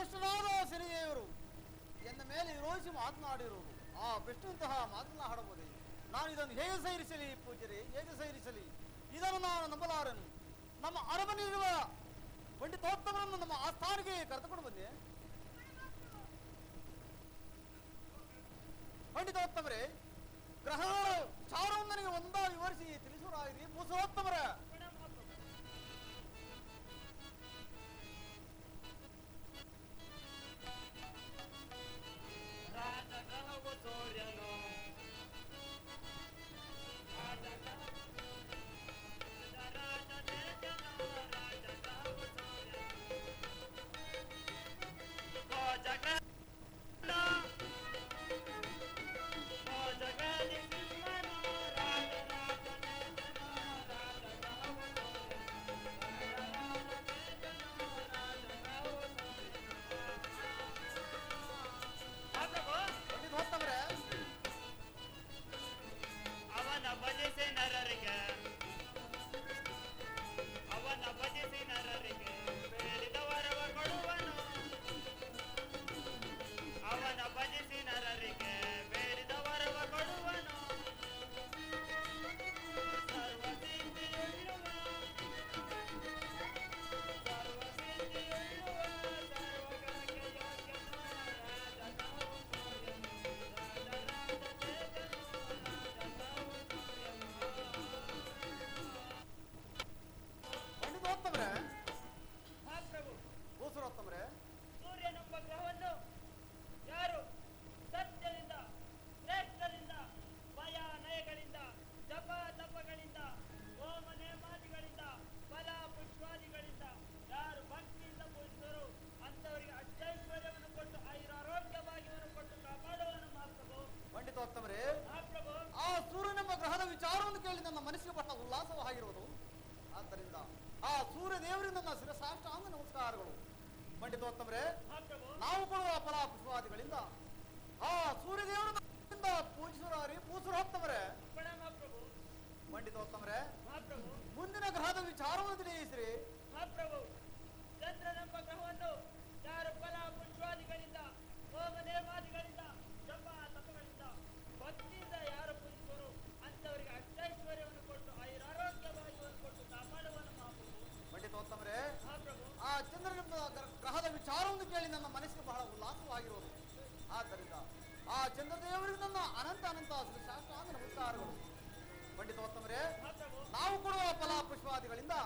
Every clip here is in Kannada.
ಶ್ರೇಷ್ಠನಾದ ಶನಿದೇವರು ಎನ್ನ ಮೇಲೆ ವಿರೋಧಿಸಿ ಮಾತನಾಡಿರುವುದು ಆ ವಿಷ್ಣುವಂತಹ ಮಾತನಾಡಬಹುದೇ? ನಾನು ಇದನ್ನು ಹೇಗೆ ಸೈರಿಸಲಿ ಪೂಜ್ಯರೇ, ಹೇಗೆ ಸೈರಿಸಲಿ? ಇದನ್ನು ನಾನು ನಂಬಲಾರನು. ನಮ್ಮ ಅರಮನೆಯಿರುವ ಪಂಡಿತೋತ್ತಮರನ್ನು ನಮ್ಮ ಆಸ್ಥಾನಿಗೆ ಕರೆದುಕೊಂಡು ಬಂದೆ. ಪಂಡಿತೋತ್ತಮರೇ, ಗ್ರಹಗಳ ವಿಚಾರವನ್ನು ನನಗೆ ಒಂದಾಗಿ ವಿವರಿಸಿ ತಿಳಿಸುವರಾಗಿರಿ. ಭೂಸೋತ್ತಮರ ಆ ಸೂರ್ಯನೆಂಬ ಗ್ರಹದ ವಿಚಾರವನ್ನು ಕೇಳಿ ನನ್ನ ಮನಸ್ಸಿಗೆ ಬಹಳ ಉಲ್ಲಾಸವಾಗಿರುವುದು. ಆದ್ದರಿಂದ ಆ ಸೂರ್ಯ ದೇವರಿಗೆ ನನ್ನ ಶಿರಸಾಷ್ಟಾಂಗ ನಮಸ್ಕಾರಗಳು. ಪಂಡಿತೋತ್ತಮರೇ, ನಾವು ಕೊಡುವ ಫಲ ಪುಷ್ಪಾದಿಗಳಿಂದ ಆ ಸೂರ್ಯ ದೇವರಿಂದ ಪೂಜಿಸುವರಾರಿ ಪೂಸುರೋತ್ತಮರೇ. ಪಂಡಿತೋತ್ತಮರೇ, ಮುಂದಿನ ಗ್ರಹದ ವಿಚಾರವನ್ನು ತಿಳಿಯಿಸ್ರಿ. ಚಂದ್ರನೆಂಬ ಗ್ರಹವನ್ನು ಯಾರು ಫಲ ಪುಷ್ಪಾದಿಗಳಿಂದ ಹೋಮ ನೇಮಾದಿಗಳಿಂದ ಜಪ ತಪಗಳಿಂದ ಭಕ್ತಿಯಿಂದ ಯಾರು ಪೂಜಿಸುವರು ಅಂತವರಿಗೆ ಅಷ್ಟೈಶ್ವರ್ಯವನ್ನು ಕೊಟ್ಟು ಆಯುರಾರೋಗ್ಯವಾಗಿ ಕೊಟ್ಟು ಕಾಪಾಡುವನು ಮಹಾಪ್ರಭು. ಪಂಡಿತೋತ್ತಮರೇ, ಆ ಚಂದ್ರನೆಂಬ ಗ್ರಹದ ವಿಚಾರವನ್ನು ಕೇಳಿ ನನ್ನ ಮನಸ್ಸಿಗೆ ಬಹಳ ಉಲ್ಲಾಸವಾಗಿರುವುದು. ಆದ್ದರಿಂದ ಆ ಚಂದ್ರದೇವರಿಗೆ ನನ್ನ ಅನಂತ ಅನಂತ ಶಾಸ್ತ್ರಾಂಗ ನಮಸ್ಕಾರಗಳು. ಪಂಡಿತೋತ್ತಮರೇ, ನಾವು ಕೊಡುವ ಫಲ ಪುಷ್ಪಾದಿಗಳಿಂದ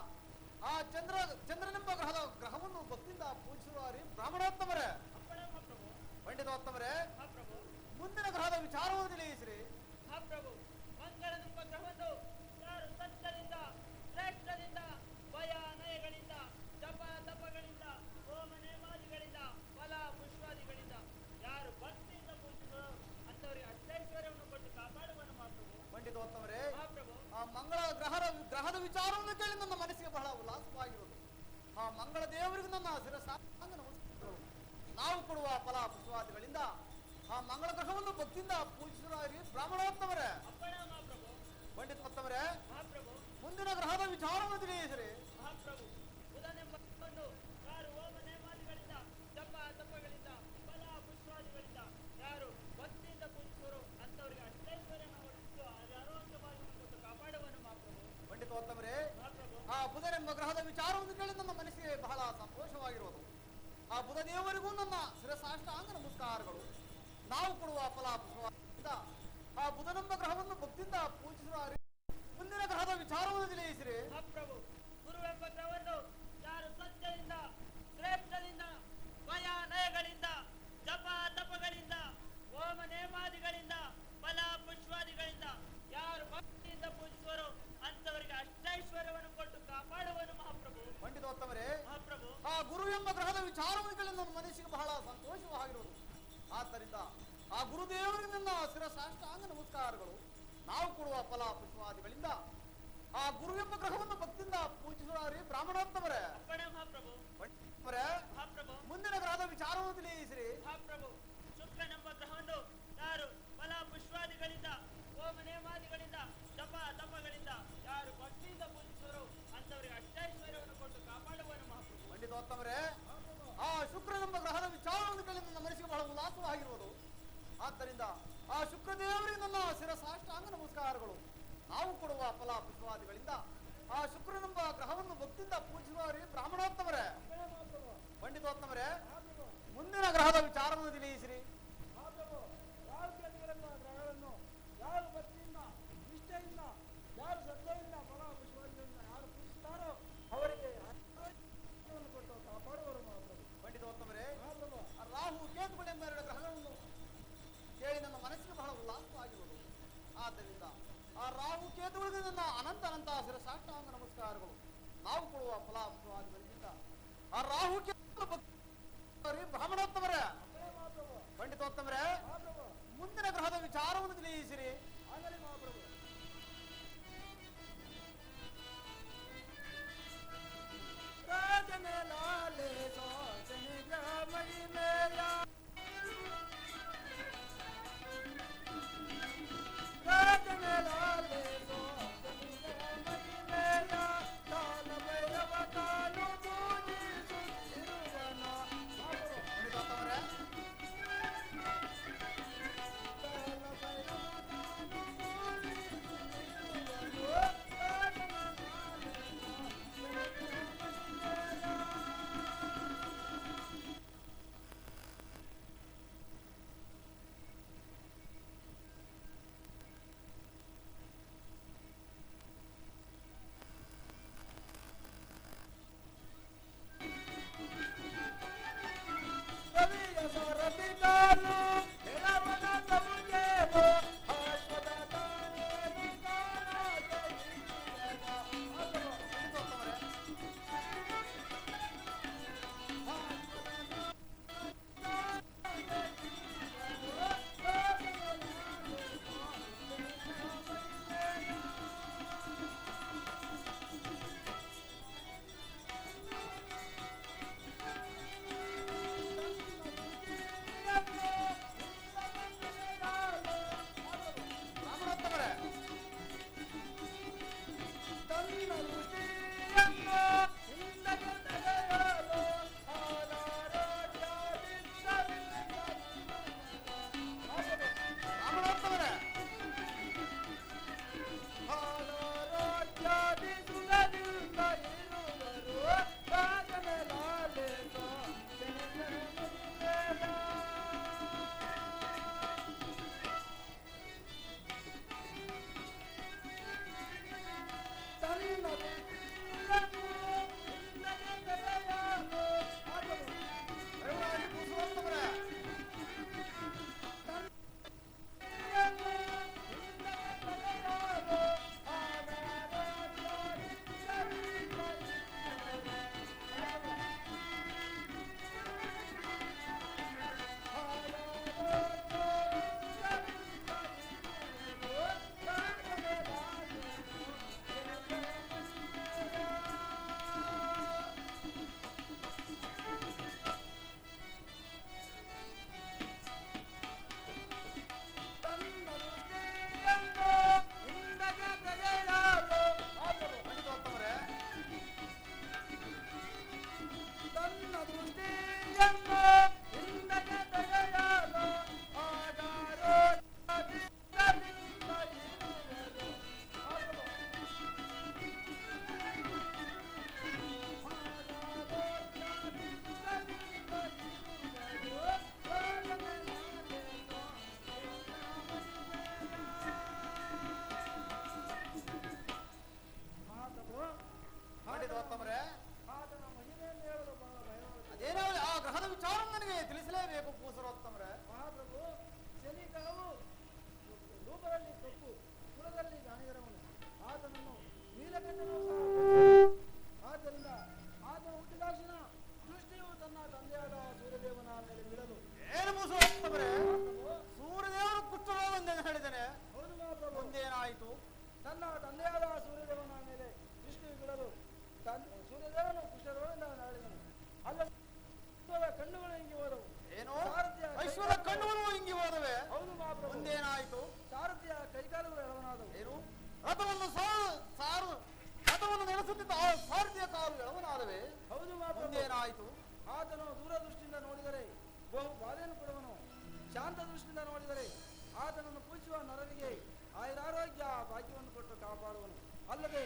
ಆ ಚಂದ್ರನೆಂಬ ಗ್ರಹವನ್ನು ಭಕ್ತಿಯಿಂದ ಪೂಜಿಸುವರಿ ಬ್ರಾಹ್ಮಣೋತ್ತಮರೇ. ಪಂಡಿತೋತ್ತಮರೇ, ಮುಂದಿನ ಗ್ರಹದ ವಿಚಾರವನ್ನು ತಿಳಿಯಿಸ್ರಿ. ಮಂಗಳನೆಂಬ ಗ್ರಹವನ್ನು ಯಾರು ಸತ್ಯದಿಂದ ಶ್ರೇಷ್ಠದಿಂದ ಭಯ ನಯಗಳಿಂದ ಜಪ ತಪಗಳಿಂದ ಹೋಮ ನೇಮಾದಿಗಳಿಂದ ಫಲ ಪುಷ್ಪಾದಿಗಳಿಂದ ಯಾರು ಭಕ್ತಿಯಿಂದ ಪೂಜಿಸುವರು ಅಂತವರಿಗೆ ಅಷ್ಟೈಶ್ವರ್ಯವನ್ನು ಕೊಟ್ಟು ಕಾಪಾಡುವನು ಮಹಾಪ್ರಭು. ಪಂಡಿತೋತ್ತಮರೇ, ಆ ಮಂಗಳ ಗ್ರಹದ ವಿಚಾರವನ್ನು ಕೇಳಿ ನನ್ನ ಮನಸ್ಸಿಗೆ ಬಹಳ ಉಲ್ಲಾಸವಾಗಿರುವುದು. ಆ ಮಂಗಳ ದೇವರಿಗೆ ನನ್ನ ಶಿರಸಾಂಗ ನಮಸ್ಕಾರಗಳು. ನಾವು ಕೊಡುವ ಫಲ ಪುಷ್ಪಾದಿಗಳಿಂದ ಆ ಮಂಗಳ ಗ್ರಹವನ್ನು ಭಕ್ತಿಯಿಂದ ಪೂಜಿಸುವರಾಗಿ ಬ್ರಾಹ್ಮಣೋತ್ತಮರೇ. ಪಂಡಿತೋತ್ತಮರೇ, ಮುಂದಿನ ಗ್ರಹದ ವಿಚಾರವನ್ನು ತಿಳಿಯಿಸಿರಿ. ಯಾರು ಹೋಮ ನೇಮಾದಿಗಳಿಂದ ಜಪ ತಪಗಳಿಂದ ಫಲ ಪುಷ್ಪಾದಿಗಳಿಂದ ಯಾರು ಭಕ್ತಿಯಿಂದ ಪೂಜಿಸುವರು ಅಂತವರಿಗೆ ಅಷ್ಟೈಶ್ವರ್ಯವನ್ನು ಒದಗಿಸಿ ಆರೋಗ್ಯವಾಗಿ ಕೊಟ್ಟು ಕಾಪಾಡುವನು ಮಹಾಪ್ರಭು. ಪಂಡಿತೋತ್ತಮರೇ, ಆ ಬುಧನೆಂಬ ಗ್ರಹದ ವಿಚಾರವನ್ನು ಕೇಳಿ ನನ್ನ ಮನಸ್ಸಿಗೆ ಬಹಳ ಸಂತೋಷವಾಗಿರುವುದು. ಆ ಬುಧ ದೇವರಿಗೂ ನನ್ನ ಶಿರಸಾಷ್ಟಾಂಗ ನಮಸ್ಕಾರಗಳು. ನಾವು ಕೊಡುವ ಫಲ ಪುಷ್ಪದಿಂದ ಆ ಬುಧನೆಂಬ ಗ್ರಹವನ್ನು ಭಕ್ತಿಯಿಂದ ಪೂಜಿಸುವ ಮುಂದಿನ ಗ್ರಹದ ವಿಚಾರವನ್ನು ತಿಳಿಯಿಸಿರಿ. ಮಹಾಪ್ರಭು, ಗುರುವೆಂಬ ಗ್ರಹವನ್ನು ಯಾರು ಸತ್ಯದಿಂದ ಶ್ರೇಷ್ಠದಿಂದ ಭಯ ನಯಗಳಿಂದ ಜಪ ತಪಗಳಿಂದ ಹೋಮ ನೇಮಾದಿಗಳಿಂದ ಫಲ ಪುಷ್ಪಾದಿಗಳಿಂದ ಯಾರು ಭಕ್ತಿಯಿಂದ ಪೂಜಿಸುವರು ಅಂತವರಿಗೆ ಅಷ್ಟೈಶ್ವರ್ಯವನ್ನು ಕೊಟ್ಟು ಕಾಪಾಡುವನು ಮಹಾಪ್ರಭು. ಪಂಡಿತೋತ್ತಮರೇ, ಮಹಾಪ್ರಭು, ಆ ಗುರು ಎಂಬ ಗ್ರಹದ ವಿಚಾರವನ್ನು ಕೇಳಿ ನನ್ನ ಮನಸ್ಸಿಗೆ ಬಹಳ ಸಂತೋಷವಾಗಿರುವುದು. ಆದ್ದರಿಂದ ಆ ಗುರುದೇವರಿಗೆ ನನ್ನ ಶಿರಸಾಷ್ಟಾಂಗ ನಮಸ್ಕಾರಗಳು. ನಾವು ಕೊಡುವ ಫಲ ಪುಷ್ಪಾದಿಗಳಿಂದ ಆ ಗುರು ಎಂಬ ಗ್ರಹವನ್ನು ಭಕ್ತಿಯಿಂದ ಪೂಜಿಸುವರಾರಿ ಬ್ರಾಹ್ಮಣೋತ್ತಮರೇ. ಮುಂದಿನ ಗ್ರಹದ ವಿಚಾರವನ್ನು ತಿಳಿಯಿಸಿರಿ. ಮಹಾಪ್ರಭು, ಶುಕ್ರನೆಂಬ ಗ್ರಹವನ್ನು ಯಾರು ಫಲ ಪುಷ್ಪಾದಿಗಳಿಂದ ಹೋಮ ನೇಮಾದಿಗಳಿಂದ ಜಪ ತಪಗಳಿಂದ ಯಾರು ಭಕ್ತಿಯಿಂದ ಪೂಜಿಸುವರು ಅಂತವರಿಗೆ ಅಷ್ಟೈಶ್ವರ್ಯವನ್ನು ಕೊಟ್ಟು ಕಾಪಾಡುವನು ಮಹಾಪ್ರಭು. ಪಂಡಿತೋತ್ತಮರೇ, ಆ ಶುಕ್ರನೆಂಬ ಗ್ರಹದ ಆ ಶುಕ್ರದೇವರಿಗೆ ನನ್ನ ಶಿರಸಾಷ್ಟಾಂಗ ನಮಸ್ಕಾರಗಳು. ನಾವು ಕೊಡುವ ಫಲ ಪುಷ್ಪಾದಿಗಳಿಂದ ಆ ಶುಕ್ರನೆಂಬ ಗ್ರಹವನ್ನು ಭಕ್ತಿಯಿಂದ ಪೂಜಿಸುವವರೇ ಬ್ರಾಹ್ಮಣೋತ್ತಮರೇ, ಪಂಡಿತೋತ್ತಮರೇ, ಮುಂದಿನ ಗ್ರಹದ ವಿಚಾರವನ್ನು ತಿಳಿಸಿರಿ. ಗ್ರಹಗಳನ್ನು ಯಾರು ಭಕ್ತಿಯಿಂದ, ನಿಷ್ಠೆಯಿಂದ, ಯಾರು ಶ್ರದ್ಧೆಯಿಂದ ಫಲ ಪುಷ್ಪಾದಿಗಳಿಂದ ಯಾರು ಪೂಜಿಸುತ್ತಾರೋ ಅವರಿಗೆ ಕೊಟ್ಟು ಕಾಪಾಡುವರು ಮಾತ್ರ. ಪಂಡಿತೋತ್ತಮರೇ, ರಾಹು ಕೇತುಗಳೆಂಬ ಎರಡು ಗ್ರಹಗಳನ್ನು ಕೇಳಿ ನನ್ನ ಮನಸ್ಸಿಗೆ ಬಹಳ ಉಲ್ಲಾಸವಾಗಿರುವುದು. ಆದ್ದರಿಂದ ಆ ರಾಹು ಕೇತುಗಳಿಗೆ ನನ್ನ ಅನಂತ ಶಿರಸಾಷ್ಟಾಂಗ ನಮಸ್ಕಾರಗಳು. ನಾವು ಕೊಡುವ ಫಲಾಂಶವಾದಿಗಳಿಂದ ಆ ರಾಹು ಕೇತು ಬ್ರಾಹ್ಮಣೋತ್ತಮರೇ, ಪಂಡಿತೋತ್ತಮರೇ, ಮುಂದಿನ ಗ್ರಹದ ವಿಚಾರವನ್ನು ತಿಳಿಸಿರಿ. ತಿಳಿಸಲೇಬೇಕು ಪೂಸರೋತ್ತಮರೇ. ಮಹಾಪ್ರಭು, ಶನಿ ಗ್ರಹವು ರೂಪದಲ್ಲಿ ಕಪ್ಪು, ಕುಲದಲ್ಲಿ ಗಾಣಿಗರವನು, ಆತನನ್ನು ನೀಲಕಂಠನು ಸಹ. ಆದ್ದರಿಂದ ಆತನು ಹುಟ್ಟಿದಾಕ್ಷಣ ದೃಷ್ಟಿಯು ತನ್ನ ತಂದೆಯಾದ ಸೂರ್ಯದೇವನ ಮೇಲೆ ಬೀಳಲು. ಏನು ಪೂಸರೋತ್ತಮರೇ, ಸೂರ್ಯದೇವರು ಕುಷ್ಠರೋಗವೆಂದು ಹೇಳಿದ್ದೇನೆ. ಹೌದು ಮಹಾಪ್ರಭು. ಮುಂದೇನಾಯಿತು? ತನ್ನ ತಂದೆಯಾದ ಸೂರ್ಯದೇವನ ಮೇಲೆ ದೃಷ್ಟಿಯು ಬೀಳಲು ಸೂರ್ಯದೇವನು ಕುಷ್ಠರೋಗದಿಂದ ಹೇಳಿದನು. ಅಲ್ಲ, ಕಣ್ಣುಗಳು ಹಿಂಗಿ ಹೋದವು. ಏನು? ಐಶ್ವರ್ಯ ಕಣ್ಣುಗಳು ಹಿಂಗಿ ಹೋದವೆ. ಹೌದು ಮಹಾಪ್ರಭು. ಮುಂದೇನಾಯಿತು? ಸಾರಥಿಯ ಕೈಕಾಲುಗಳು ಎಳವನಾದವು. ಏನು? ರಥವನ್ನು ನಡೆಸುತ್ತಿದ್ದ ಆ ಸಾರಥಿಯ ಕಾಲು ಎಳವನಾದವೆ. ಹೌದು ಮಹಾಪ್ರಭು. ಮುಂದೇನಾಯಿತು? ಆತನು ದೂರದೃಷ್ಟಿಯಿಂದ ನೋಡಿದರೆ ಬಹು ಬಾಧೆಯನ್ನು ಕೊಡುವನು, ಶಾಂತ ದೃಷ್ಟಿಯಿಂದ ನೋಡಿದರೆ ಪೂಜಿಸುವ ನರನಿಗೆ ಆಯುರಾರೋಗ್ಯ ಭಾಗ್ಯವನ್ನು ಕೊಟ್ಟು ಕಾಪಾಡುವನು. ಅಲ್ಲದೆ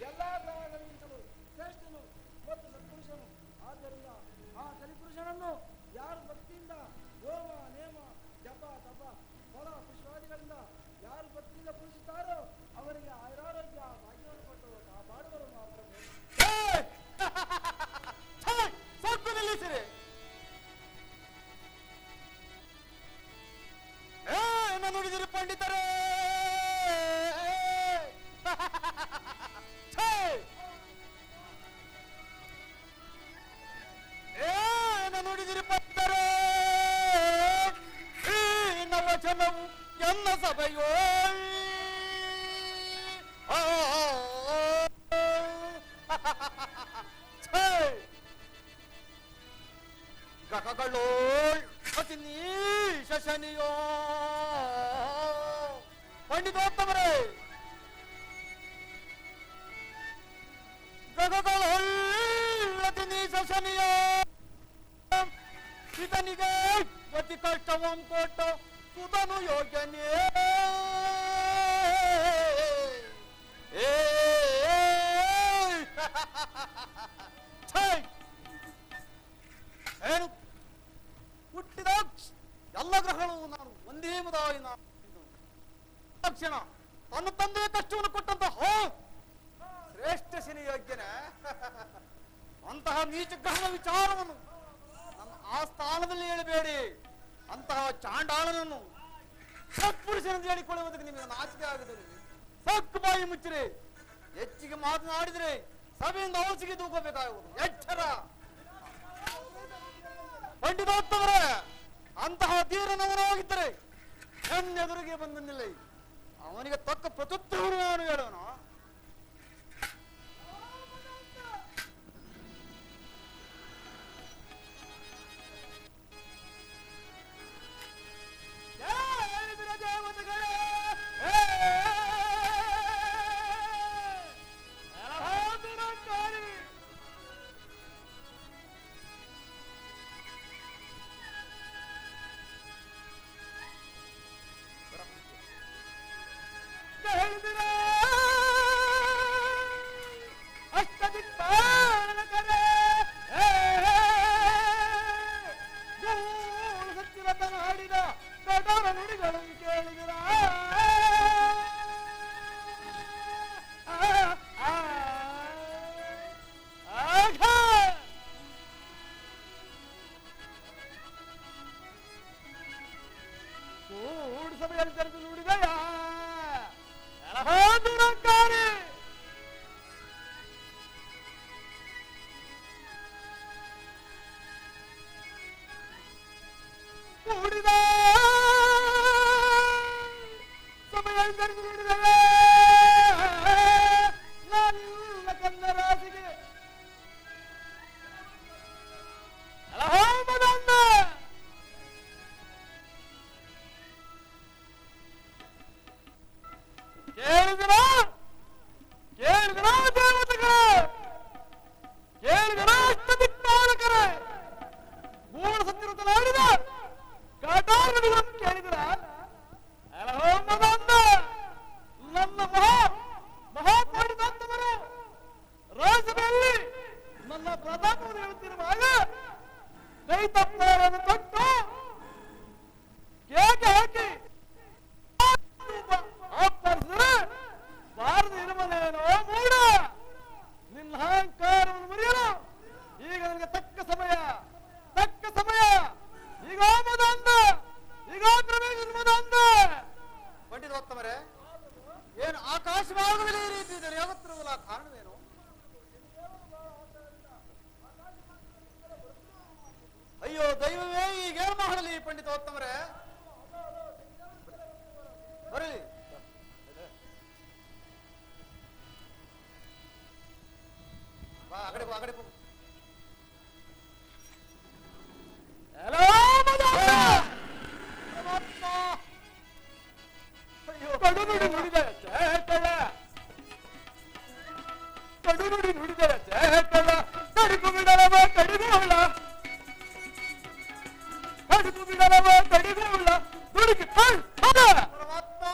ಎಲ್ಲಾ ಗ್ರಹಗಳಿಗಿಂತಲೂ ಶ್ರೇಷ್ಠನು ಮತ್ತು ಸತ್ಪುರುಷನು. ಆದ್ದರಿಂದ ಆ ಕಲಿಪುರುಷನನ್ನು ಯಾರು ಭಕ್ತಿಯಿಂದ ಹೋಮ ನೇಮ ಜಪ ತಪ ಫಲ ಪುಷ್ಪಾದಿಗಳಿಂದ ಯಾರು ಭಕ್ತಿಯಿಂದ ಪೂಜಿಸುತ್ತಾರೋ ಅವರಿಗೆ ಆಯುರಾರೋಗ್ಯ ಭಾಗ್ಯವನ್ನು ಕೊಟ್ಟು ಕಾಪಾಡುವರು. ಸಾಕು ನಿಲ್ಲಿಸಿರಿ. ಏನ ನುಡಿದಿರಿ ಪಂಡಿತರೇ? ಏನ ನುಡಿದಿರಿ ಪಂಡಿತರೇ? ಈ ನವಚನವು ಎನ್ನ ಸಭೆಯೋ ಗಗಗಳು ಅತಿ ನೀಶ ಶನಿಯೋ. ಪಂಡಿತೋತ್ತಮರೇ, ಗಗಗಳು ಅತಿ ನೀಶ ಶನಿಯೋ. ಇದನಿಗೆ ಅತಿ ಕಷ್ಟವಂ ಕೊಟ್ಟು ಸುತನು ಯೋಗ್ಯನೇ. ಏನು ಹುಟ್ಟಿದ ಎಲ್ಲ ಗ್ರಹಗಳು ನಾನು ಒಂದೇ ಮುದಾಯಿ ತಕ್ಷಣ ತನ್ನ ತಂದೆಯ ಕಷ್ಟವನ್ನು ಕೊಟ್ಟಂತಹ ಶ್ರೇಷ್ಠ ಶನಿ ಯೋಗ್ಯನೇ. ಅಂತಹ ನೀಚ ಗ್ರಹದ ವಿಚಾರವನ್ನು ನನ್ನ ಆ ಸ್ಥಾನದಲ್ಲಿ ಹೇಳಬೇಡಿ. ಅಂತಹ ಚಾಂಡಾಳನನ್ನು ಸತ್ಪುರುಷನೆಂದು ಹೇಳಿಕೊಳ್ಳುವುದಕ್ಕೆ ನಿಮಗೆ ನಾಚಿಕೆ ಆಗುತ್ತದೆ. ಸಕ್ಕು ಬಾಯಿ ಮುಚ್ಚಿರಿ. ಹೆಚ್ಚಿಗೆ ಮಾತನಾಡಿದರೆ ಸಭೆಯಿಂದ ಔಷಧಿಗೆ ತೂಕೋಬೇಕಾಗುವುದು. ಎಚ್ಚರ. ಪಂಡಿತೋತ್ತಮರೇ, ಅಂತಹ ಧೀರನವನಾಗಿದ್ದರೆ ನನ್ನೆದುರಿಗೆ ಬಂದು ನಿಲ್ಲಿ. ಅವನಿಗೆ ತಕ್ಕ ಪ್ರತ್ಯುತ್ತರವನ್ನು ನಾನು ಹೇಳೋಣ. ಪರಮಾತ್ಮ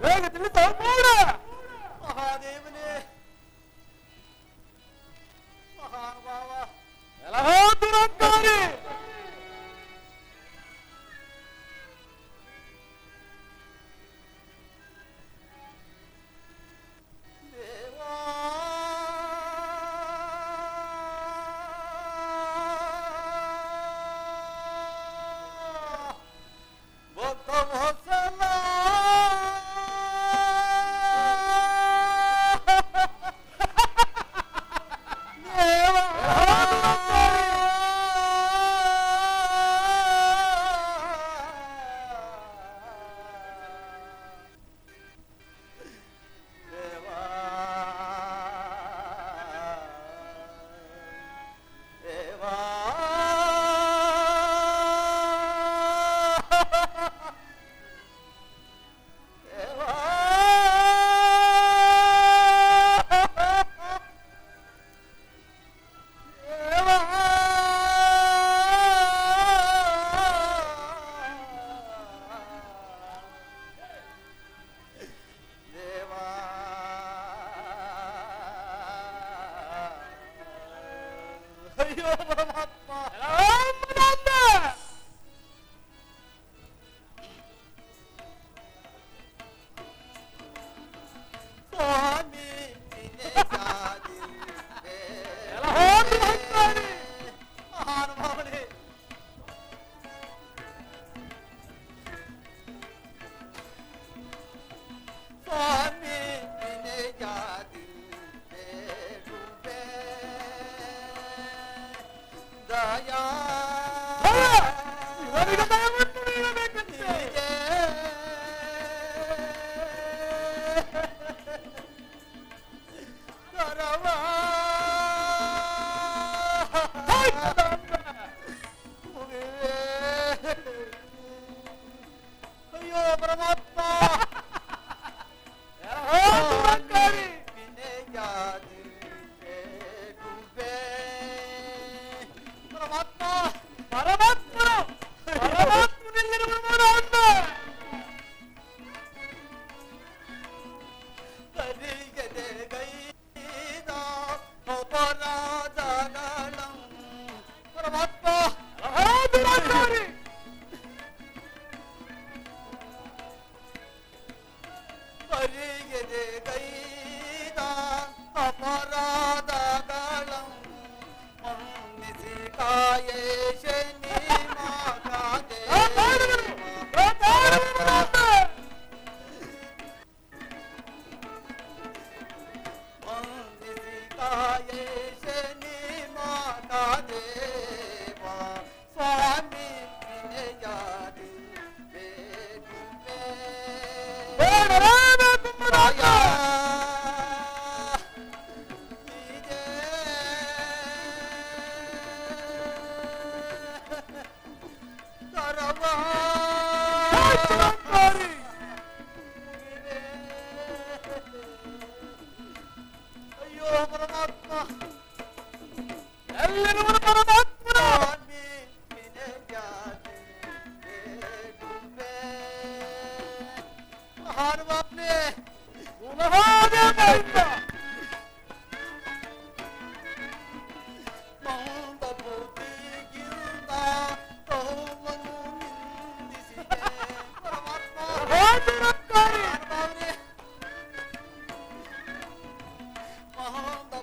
ಬೇಗ ತಿಳಿಸ ಮಾಡ. ಮಹಾದೇವನೇ, ಮಹಾನುಭಾವ, ಎಲಹೋ ದುರಂಕಾರಿ, ದೇವಾ, ಭಕ್ತ ವತ್ಸಲ, ದೇವಾ, ದೇವಾ, ದೇವಾ, ದೇವಾ, ದೇವಾ, ಅಯ್ಯೋ ಪರಮಾತ್ಮ, ಸ್ವಾಮಿ ಮಹಾನುಭಾವನೆ, ಸ್ವಾಮಿ ದಯಾ ಇವರಿಗೆ ದಯವನ್ನು ನೀಡಬೇಕಂತೆ. ಅಯ್ಯೋ ಪರಮಾತ್ಮ, ಎಲಹೋ ದುರಂಕಾರಿ, ಪರಮಾತ್ಮ, ಪರಮಾತ್ಮನು ಪರಮಾತ್ಮನಿಲ್ಲಿರುವವನು ಅಂದ. ಕರಿಗದೆ ಗೈದ ಅಪರಾಧಗಳಂ, ಪರಮಾತ್ಮ, ಎಲಹೋ ದುರಂಕಾರಿ, ಕರಿಗದೆ ಗೈದ ಅಪರಾಧಗಳಂ ಮನ್ನಿಸಿ ಕಾಯೇ ಶನಿ ಮಾತಾದೆ ಮನ್ನಿಸಿ ಕಾಯೇ ಶನಿ ಮಾತಾದೇವ ಸ್ವಾಮಿ ವಿನಯಾದಿ ಬೇಡುವೆ. ಬೇಡಲೇಬೇಕು ಮನಾಥ. ಇದೆ ಕರವಾ ದುರಂಕಾರಿ, ಅಯ್ಯೋ ಪರಮಾತ್ಮ, ಎಲ್ಲಿರುವನು ಪರಮಾತ್ಮನು. ಸ್ವಾಮಿ ವಿನಯಾದಿ ಬೇಡುವೆ. ಮಹಾನುಭಾವನೆ, ಉಲಹಾದೇವರಿಂದ ಮಂದ ಬುದ್ಧಿಗಿಂದ ತೌವನ್ನು ನಿಂದಿಸಿದೆ. ಪರಮಾತ್ಮ, ಎಲಹೋ ದುರಂಕಾರಿ, ಮಹಾನುಭಾವನೆ, ಮಂದ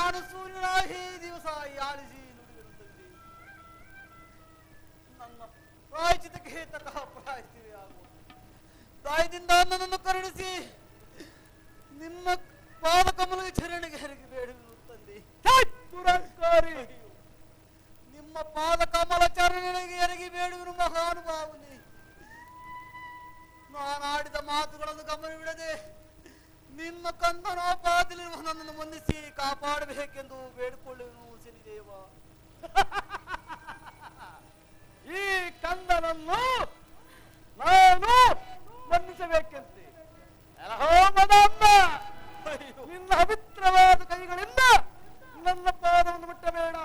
ನಾನು ಸೂರ್ಯನಾಗಿ ದಿವಸ ಆಳಿಸಿ ನುಡಿದಿರುತ್ತಂತೆ. ನನ್ನ ಪ್ರಾಯಚಿತಕ್ಕೆ ತಕ್ಕ ಪ್ರಾಯಚಿತವೇ ಆಗುವುದು. ತಾಯಿದಿಂದ ನನ್ನನ್ನು ಕರುಣಿಸಿ ನಿಮ್ಮ ಪಾದ ಕಮಲದ ಚರಣೆಗೆ ಹೆರಿಗೆ ಬೇಡುತ್ತಂದೆ. ನಿಮ್ಮ ಪಾದ ಕಮಲ ಚರಣೆಗೆ ಎರಗಿ ಬೇಡುವರು ಮಹಾನುಭಾವನೆ. ನಾನಾಡಿದ ಮಾತುಗಳನ್ನು ಗಮನವಿಡದೆ ನಿನ್ನ ಕಂದನೋಪಾದಿಲಿರುವ ನನ್ನನ್ನು ಬಂಧಿಸಿ ಕಾಪಾಡಬೇಕೆಂದು ಬೇಡಿಕೊಳ್ಳುವನು ಶನಿದೇವ. ಈ ಕಂದನನ್ನು ನಾನು ಬಂಧಿಸಬೇಕೆಂತೆ. ನಿನ್ನ ಪವಿತ್ರವಾದ ಕೈಗಳಿಂದ ನನ್ನ ಪಾದವನ್ನು ಮುಟ್ಟಬೇಡ.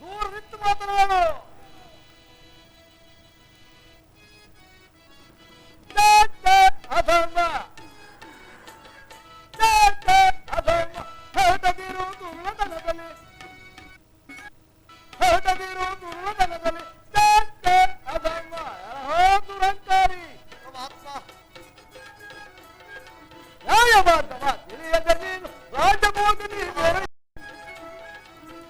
ದೂರ ನಿಂತು ಮಾತನಾಡು. ಅಧರ್ಮ ಅಧರ್ಮ ಹೊರಟದಿರು ದುರ್ಲತನದಲ್ಲಿ ದುರ್ಲತನದಲ್ಲಿ ಅಧರ್ಮ ದುರಂಕಾರಿ ನ್ಯಾಯವಾದ ತಿಳಿಯದ ನೀನು ರಾಜಬೋಧನಿ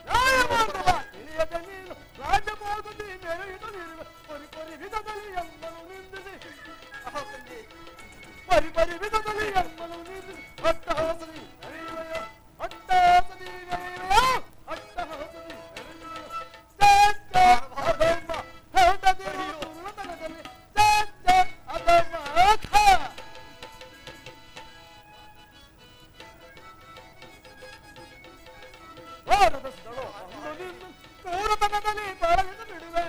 ನ್ಯಾಯವಾದ ತಿಳಿಯದ ನೀನು ರಾಜಬೋಧನಿ ಮೆರೆಯುತ್ತ ನಿರುವೆ ಪರಿ ಪರಿ ವಿಧದಲ್ಲಿ ಎಂಬನು ನಿಂದಿಸಿ ಪರಿ ಪರಿ ವಿಧದಲ್ಲಿ ಎಂಬನು ನಿಂದಿಸಿ ಅಟ್ಟಹಾಸದಿ ಮೆರೆಯುವೆಯೋ ಅಟ್ಟಹಾಸದಿ ಮೆರೆಯುವೆಯೋ ಅಟ್ಟಹಾಸದಿ ಮೆರೆಯುವೆಯೋ ಅಧರ್ಮ ಹೊರಟದಿರು ದುರ್ಲತನದಲ್ಲಿ ಅಧರ್ಮ ಭಾರತಸ್ಥಳು ಅಂದು ನಿನ್ನು ಕ್ರೂರತನದಲ್ಲಿ ಬಾಳಲಿದ್ದು ಬಿಡುವೆ.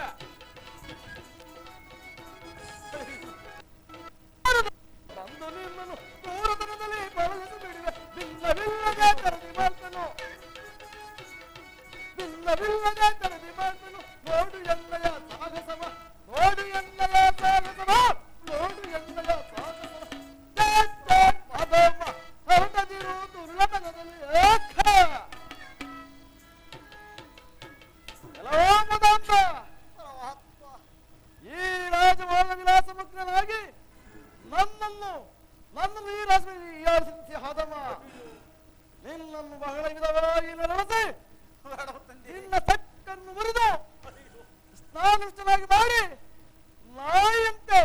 ಅಂದು ನಿನ್ನನ್ನು ಕ್ರೂರತನದಲ್ಲಿ ಬಾಳಲಿದ್ದು ಬಿಡುವೆ. ಭಿನ್ನವಿಲ್ಲದೆ ಕರದಿ ಮಾಡ್ತನು ಭಿನ್ನವಿಲ್ಲದೆ ಕರದಿ ಮಾಡ್ತನು. ನೋಡು ಎನ್ನಯ ಸಾಹಸವ ನೋಡು ಎನ್ನಯ ಸಾಹಸವ ನೋಡು ಎನ್ನಯ ಸಾಹಸವ ಅಧರ್ಮ ಹೊರಟದಿರು ದುರ್ಲತನದಲ್ಲಿ ಈ ರಾಜಭವನ ವಿಲಾಸ ಮುಗ್ಧನಾಗಿ ನನ್ನನ್ನು ಈ ರಾಜ ಹಾದಮ ನಿನ್ನನ್ನು ಬಹಳ ವಿಧವಾಗಿ ನಡೆಸಿ ನಿನ್ನ ತಕ್ಕನ್ನು ಮುರಿದು ಸ್ನಾನವಾಗಿ ಮಾಡಿ ನಾಯಿಯಂತೆ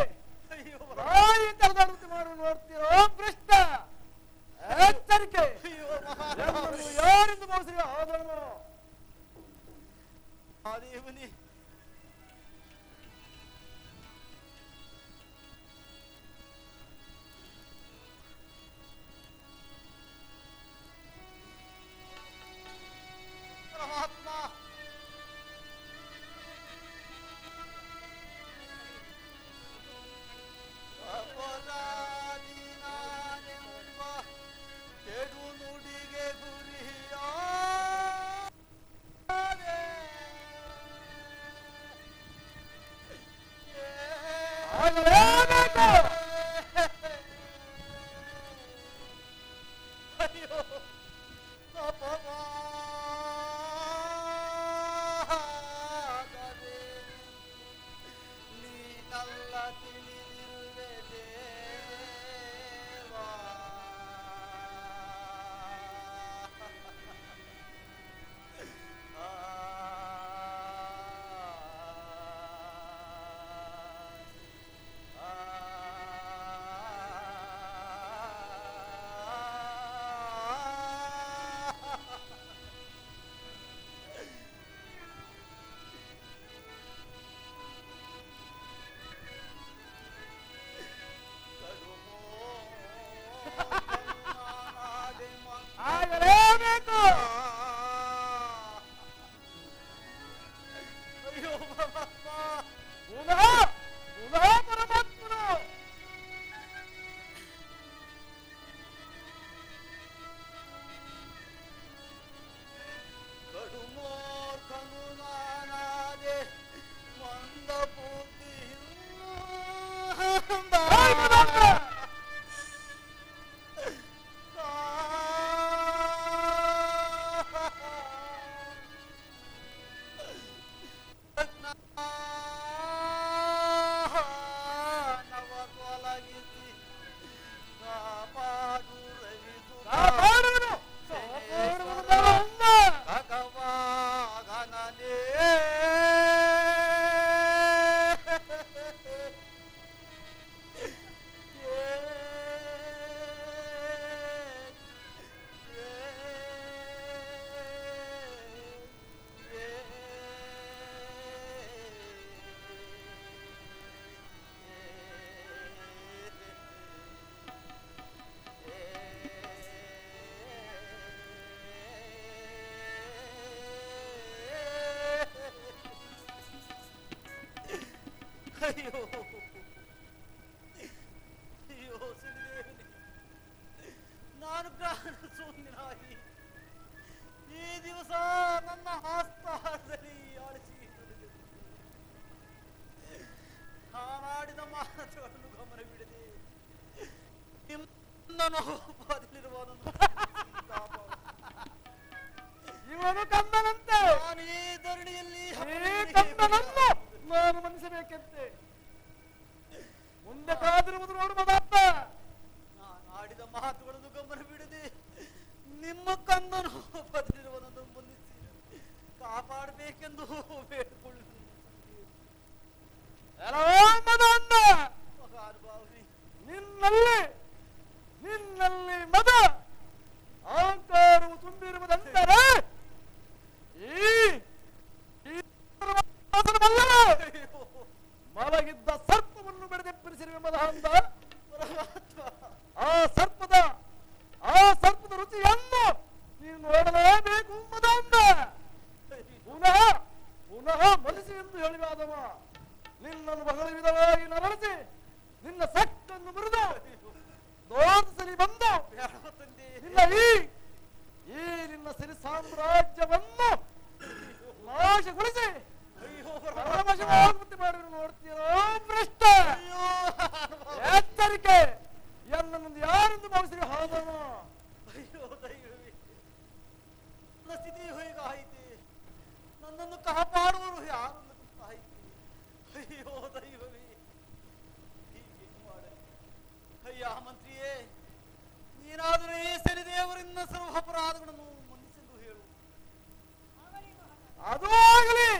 ಅರ್ಧಾಡುತ್ತೆ ಮಾಡಿ ನೋಡ್ತೀರೋ ಭ್ರಷ್ಟ. ಎಚ್ಚರಿಕೆ, ಯಾರಿಂದ ಮೋಸ ಆದನು ದೇವನಿ ಪರಮಾತ್ಮ ಅಪರಾಧಿನಾನೆಂಬ ಕೆಡು ನುಡಿಗೆ ಗುರಿಯಾದೆ ಅಯ್ಯೋ ಅಯ್ಯೋ ಸಿರಿದೇವನೇ, ನಾನು ಪ್ರಾಣ ಶೂನ್ಯನಾಗಿ ಈ ದಿವಸ ನನ್ನ ಆಸ್ಥಾನದಲ್ಲಿ ಆಳಿಸಿ ನಾನಾಡಿದ ಮಾತುಗಳನ್ನು ಗಮನವಿಡದೆ ನಿಮ್ಮನ್ನು ಪಾದಲಿರುವ ಇವನು ಕಂದನಂತೆ ನಾನು ಈ ಧರಣಿಯಲ್ಲಿ ಕಂದನನ್ನು ನಾನು ಮನ್ನಿಸಬೇಕೆಂತೆ ಮುಂದೆ ಕಾದಿರುವುದು ನೋಡುವುದಪ್ಪ. ನಾನು ಆಡಿದ ಮಾತುಗಳನ್ನು ಗಮನವಿಡದೆ ನಿಮ್ಮ ಕಂದನು ಬದಲಿರುವುದನ್ನು ಬಂಧಿಸಿ ಕಾಪಾಡಬೇಕೆಂದು ಬೇಡಿಕೊಳ್ಳುತ್ತೇನೆ. ನಿನ್ನಲ್ಲಿ ಮದ ಅಹಂಕಾರವು ತುಂಬಿರುವುದಂದರೆ ಮಲಗಿದ್ದ ಸರ್ಪವನ್ನು ಬೆಳೆದೆಪ್ಪರಿಸಿರುವ ಮದ ಅಂದ. ಆ ಸರ್ಪದ ರುಚಿಯನ್ನು ನೀನು ನೋಡಲೇಬೇಕು ಮದ ಅಂದ. ಪುನಃ ಮನಸ್ಸು ಎಂದು ಹೇಳಿವಾದವ ನಿನ್ನನ್ನು ಬಹಳ ವಿಧವಾಗಿ ನರಳಿಸಿ ನಿನ್ನ ಸಕ್ಕನ್ನು ಮುರಿದು ದೋಸಲಿ ಬಂದು ನಿನ್ನ ನಿನ್ನ ಸಿರಿ ಸಾಮ್ರಾಜ್ಯವನ್ನು ನಾಶಗೊಳಿಸಿ ಪರಮಶಿವಾಗುತ್ತಿ ಮಾಡಿ ನೋಡ್ತೀರೋ ಭ್ರಷ್ಟ. ಎಚ್ಚರಿಕೆ, ಎನ್ನೊಂದು ಯಾರೆಂದು ಭಾವಿಸಿರಿ ಹೋದನು. ಅಯ್ಯೋ ದೈವವೇ, ನನ್ನ ಸ್ಥಿತಿ ಹೇಗಾಯಿತೆ, ನನ್ನನ್ನು ಕಾಪಾಡುವರು ಯಾರನ್ನು ಆಯಿತು. ಅಯ್ಯೋ ದೈವವೇ, ಹೀಗೆ ಮಾಡಲಿ. ಅಯ್ಯ ಮಂತ್ರಿಯೇ, ನೀನಾದರೂ ಈ ಶನಿದೇವರಿಂದ ಸರ್ವ ಅಪರಾಧಗಳನ್ನು ಮನ್ನಿಸೆಂದು ಹೇಳು. ಅದು ಆಗಲಿ.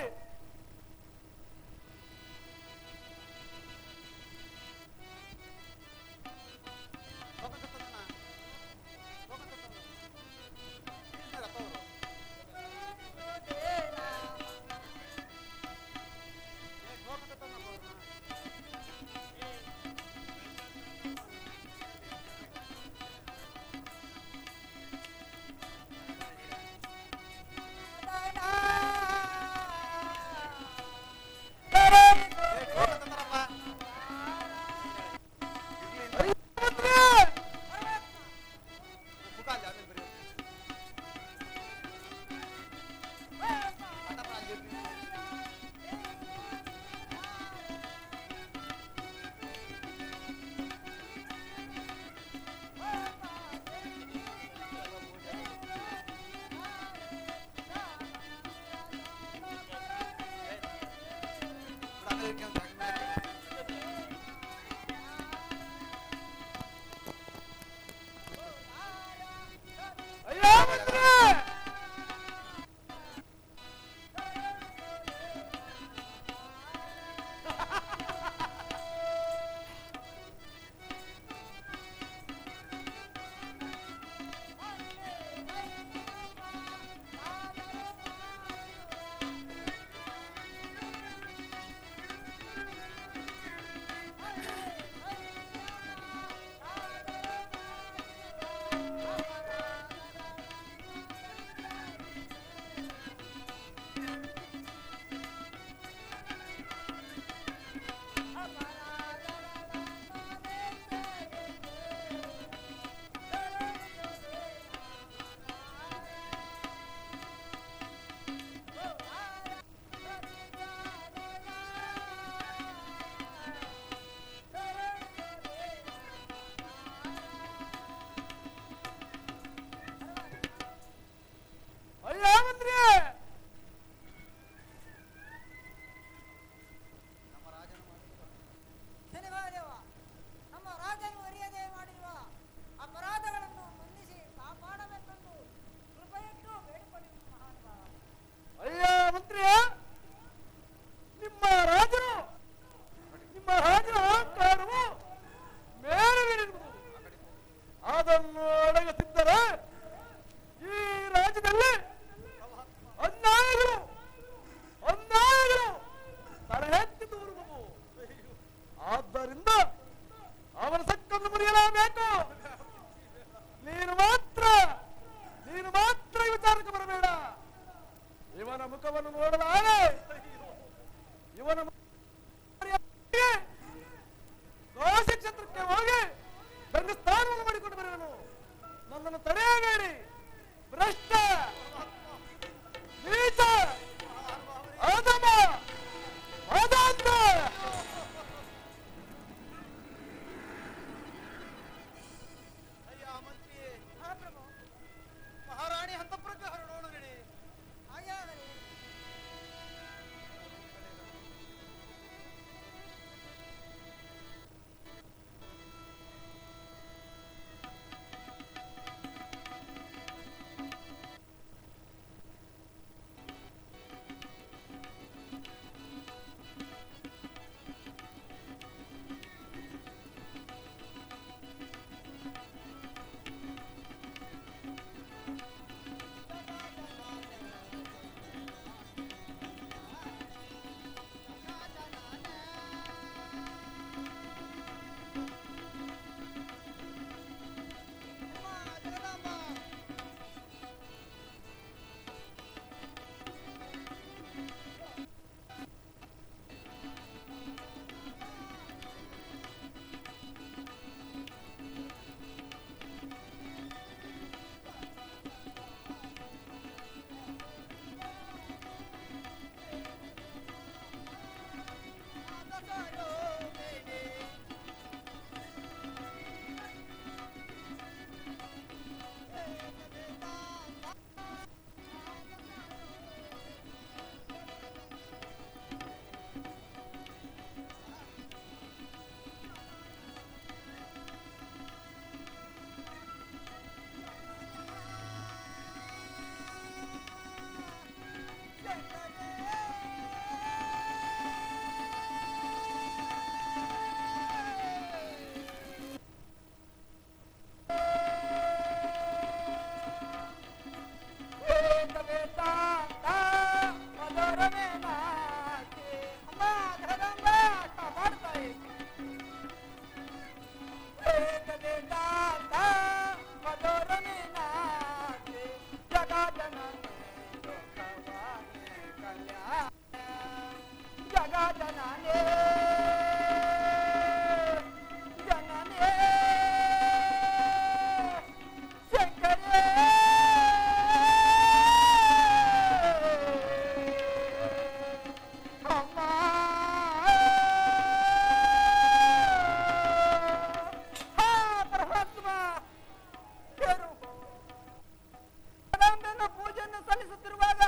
ನನ್ನ ಪೂಜೆಯನ್ನು ಸಲ್ಲಿಸುತ್ತಿರುವಾಗ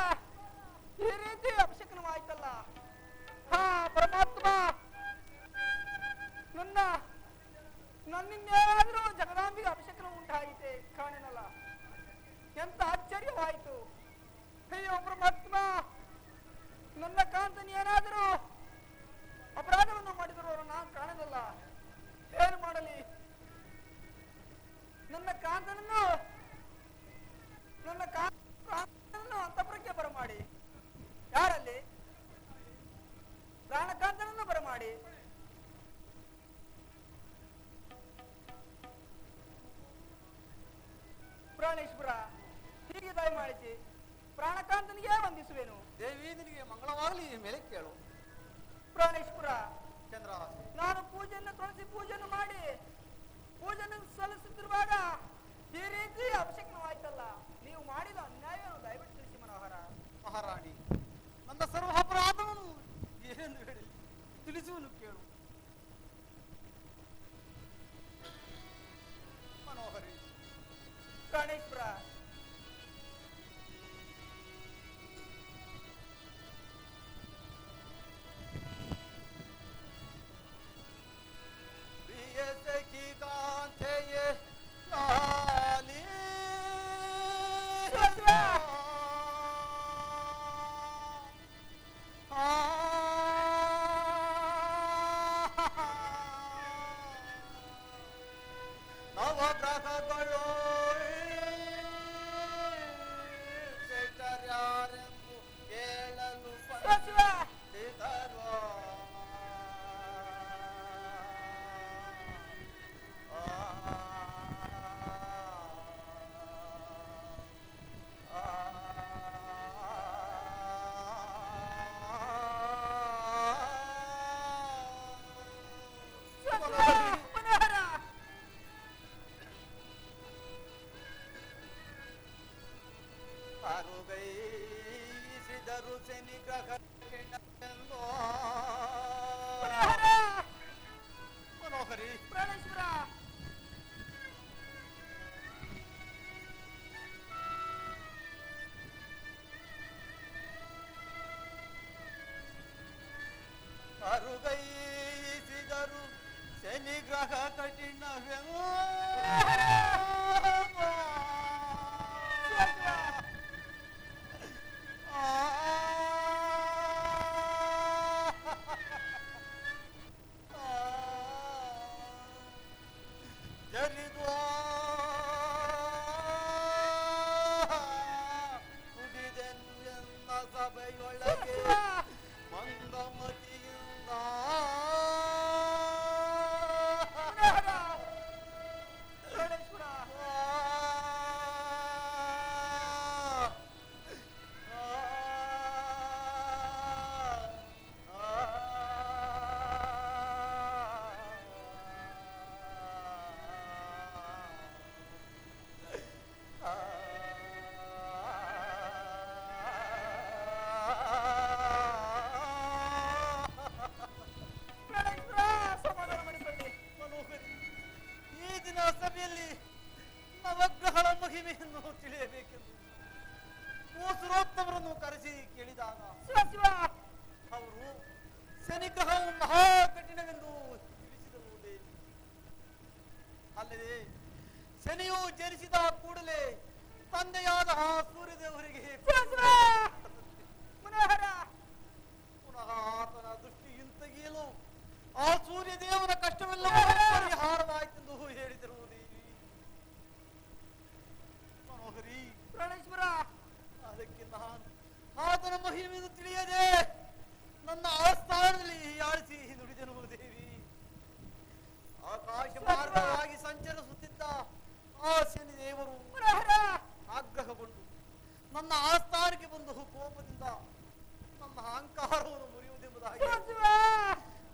ಈ ರೀತಿ ಅಪಶಕನವಾಯ್ತಲ್ಲ. ಹಾ ಪರಮಾತ್ಮ, ನನ್ನಿಂದೇನಾದ್ರೂ ಜಗದಾಂಬಿಗೆ ಅಪಶಕನ ಉಂಟಾಯಿತೆ ಕಾಣೆನಲ್ಲ. ಎಂತ ಆಶ್ಚರ್ಯವಾಯಿತು. ಅಯ್ಯೋ ಪರಮಾತ್ಮ, ನನ್ನ ಕಾಂತನಿ ಏನಾದರೂ ಅಪರಾಧವನ್ನು ಮಾಡಿದವರು ನಾನು ಕಾಣದಲ್ಲ. ಏನು ಮಾಡಲಿ? ನನ್ನ ಕಾಂತನನ್ನು ಅಂತಃಪುರಕ್ಕೆ ಬರಮಾಡಿ, ಯಾರಲ್ಲಿ ಪ್ರಾಣಕಾಂತನನ್ನು ಬರಮಾಡಿ ಪ್ರಾಣೇಶ್ವರ ಹೀಗೆ ದಯಮಾಡಿಸಿ ಪ್ರಾಣಕಾಂತನಿಗೆ ವಂದಿಸುವೆನು. ದೇವಿ ನಿನಗೆ ಮಂಗಳವಾಗಲಿ ಮೇಲೆ ಕೇಳು. ಪ್ರಾಣೇಶ್ವರ, ಚಂದ್ರ, ನಾನು ಪೂಜೆಯನ್ನು ಮಾಡಿ ಪೂಜೆಯನ್ನು ಸಲ್ಲಿಸುತ್ತಿರುವಾಗ ಈ ರೀತಿ ಅಪಶಕನವಾಯ್ತಲ್ಲ. ನೀವು ಮಾಡಿದ ಅನ್ಯಾಯವನ್ನು ದಯವಿಟ್ಟು ತಿಳಿಸಿ ಮನೋಹರ. ಮಹಾರಾಣಿ, ನನ್ನ ಸರ್ವ ಅಪರಾಧವನ್ನು ಏನೆಂದು ಹೇಳಿ ತಿಳಿಸುವನು ಕೇಳು. ಮನೋಹರಿ, ಪ್ರಾಣೇಶ್ವರ, ಅರುಗೈಸಿದರು ಶನಿಗ್ರಹ ಕಠಿಣವೆಂದು ಶನಿಯು ಜನಿಸಿದ ಕೂಡಲೇ ತಂದೆಯಾದ ಆ ಸೂರ್ಯದೇವರಿಗೆ ಪುನಃ ಆತನ ದೃಷ್ಟಿಯಿಂದ ತೆಗೆಯಲು ಆ ಸೂರ್ಯದೇವನ ಕಷ್ಟವೆಲ್ಲವೂ ಪರಿಹಾರವಾಯಿತೆಂದು ಹೇಳಿದರು ದೇವಿ. ಮನೋಹರಿ, ಪ್ರಾಣೇಶ್ವರ, ಅದಕ್ಕೆ ನಾನು ಆತನ ಮಹಿಮೆಯನ್ನು ತಿಳಿಯದೆ ನನ್ನ ಆಸ್ಥಾನದಲ್ಲಿ ಆಳಿಸಿ ನುಡಿದೆನು ದೇವಿ. ಆಕಾಶ ಮಾರ್ಗವಾಗಿ ಸಂಚರಿಸುತ್ತಿದ್ದ ಆ ಶನಿದೇವರು ಆಗ್ರಹಗೊಂಡು ನನ್ನ ಆಸ್ಥಾನಕ್ಕೆ ಬಂದು ಕೋಪದಿಂದ ನನ್ನ ಅಹಂಕಾರವನ್ನು ಮುರಿಯುವುದೆಂಬುದಾಗಿ,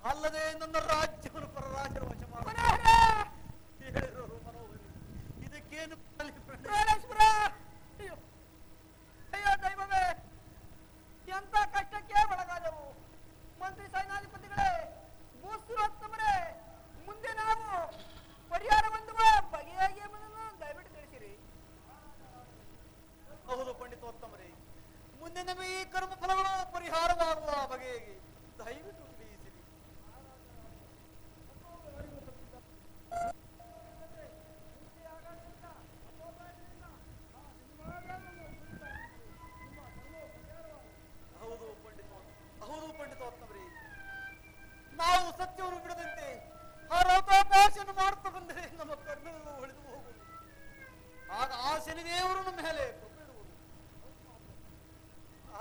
ಅಲ್ಲದೆ ನನ್ನ ರಾಜ್ಯವನ್ನು ಪರರಾಜರ ವಶ ಹೇಳಿದರು. ಮನೋಹರಿ, ಇದಕ್ಕೇನು ಅಯ್ಯೋ ದೈವವೇ, ಎಂತ ಕಷ್ಟಕ್ಕೆ ಒಳಗಾದವು. ಮಂತ್ರಿ ಸೈನ್ಯಾಧಿಪತಿಗಳೇ, ಭೂಸುರೋತ್ತಮರೇ, ಮುಂದೆ ನಾವು ಪರಿಹಾರವನ್ನು ಬಗೆಯಾಗಿ ಎಂಬುದನ್ನು ದಯವಿಟ್ಟು ತಿಳಿಸಿರಿ. ಹೌದು ಪಂಡಿತ ಮುಂದೆ ನಮಗೆ ಈ ಕರ್ಮ ಫಲಗಳು ಪರಿಹಾರವಾಗುವ ಬಗೆಗೆ ದಯವಿಟ್ಟು ತಿಳಿಸಿರಿ. ಹೌದು ಪಂಡಿತೋತ್ತಮರೇ, ನಾವು ಸತ್ಯವನ್ನು ಬಿಡದಂತೆ ಹರತಾಪಾಸೆಯನ್ನು ಮಾಡುತ್ತಾ ಬಂದರೆ ನಮ್ಮ ಕರ್ಮಗಳು ಹೊಳೆದು ಹೋಗುವುದು. ಆಗ ಆ ಶನಿದೇವರು ನಮ್ಮ ಮೇಲೆ ಕೃಪೆಯಿಡುವುದು.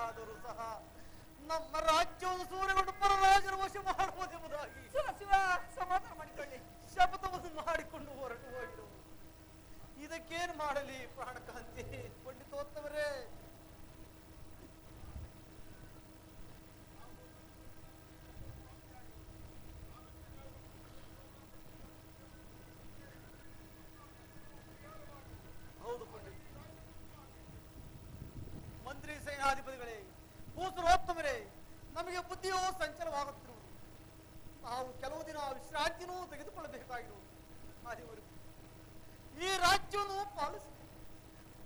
ಆದರೂ ಸಹ ನಮ್ಮ ರಾಜ್ಯವನ್ನು ಸೂರ್ಯಗೊಂಡು ಪರರಾಜರ ವಶ ಮಾಡುವುದೆಂಬುದಾಗಿ ಸಮಾಧಾನ ಮಾಡಿಕೊಳ್ಳಿ. ಶಪಥವನ್ನು ಮಾಡಿಕೊಂಡು ಹೊರಟು ಹೋಗಿರುವುದು. ಇದಕ್ಕೇನು ಮಾಡಲಿ ಪ್ರಾಣಕಾಂತಿ ಪಂಡಿತೋತ್ತಮರೇ? ಹೌದು ಪಂಡಿತ ಮಂತ್ರಿ ಸೇನಾಧಿಪತಿಗಳೇ, ಭೂಸುರೋತ್ತಮರೇ, ನಮಗೆ ಬುದ್ಧಿಯೋ ಸಂಚಲವಾಗುತ್ತಿರುವುದು. ನಾವು ಕೆಲವು ದಿನ ವಿಶ್ರಾಂತಿನೂ ತೆಗೆದುಕೊಳ್ಳಬೇಕಾಗಿರುವುದು. ಆದಿವರೆಗೂ ಈ ರಾಜ್ಯವನ್ನು ಪಾಲಿಸಿ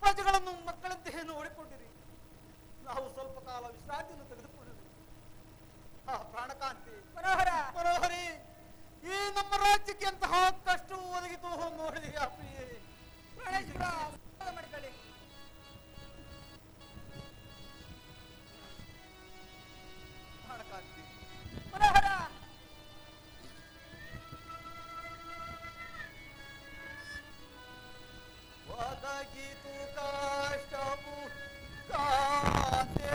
ಪ್ರಜೆಗಳನ್ನು ಮಕ್ಕಳಂತೆ ನೋಡಿಕೊಂಡಿರಿ. ನಾವು ಸ್ವಲ್ಪ ಕಾಲ ವಿಶ್ರಾಂತಿಯನ್ನು ತೆಗೆದುಕೊಳ್ಳಬೇಕು. ಪ್ರಾಣಕಾಂತಿ ಮನೋಹರಿ, ಈ ನಮ್ಮ ರಾಜ್ಯಕ್ಕೆ ಅಂತಹ ಕಷ್ಟವು ಒದಗಿತು ನೋಡಿದೆಯಾ ಪ್ರಿಯೆ? ಮಾಡಿಕೊಳ್ಳಿ. ಪ್ರಾಣಕಾಂತಿ ಮನೋಹರ, ಒದಗಿತು ಕಷ್ಟವು ಕಾಂತೆ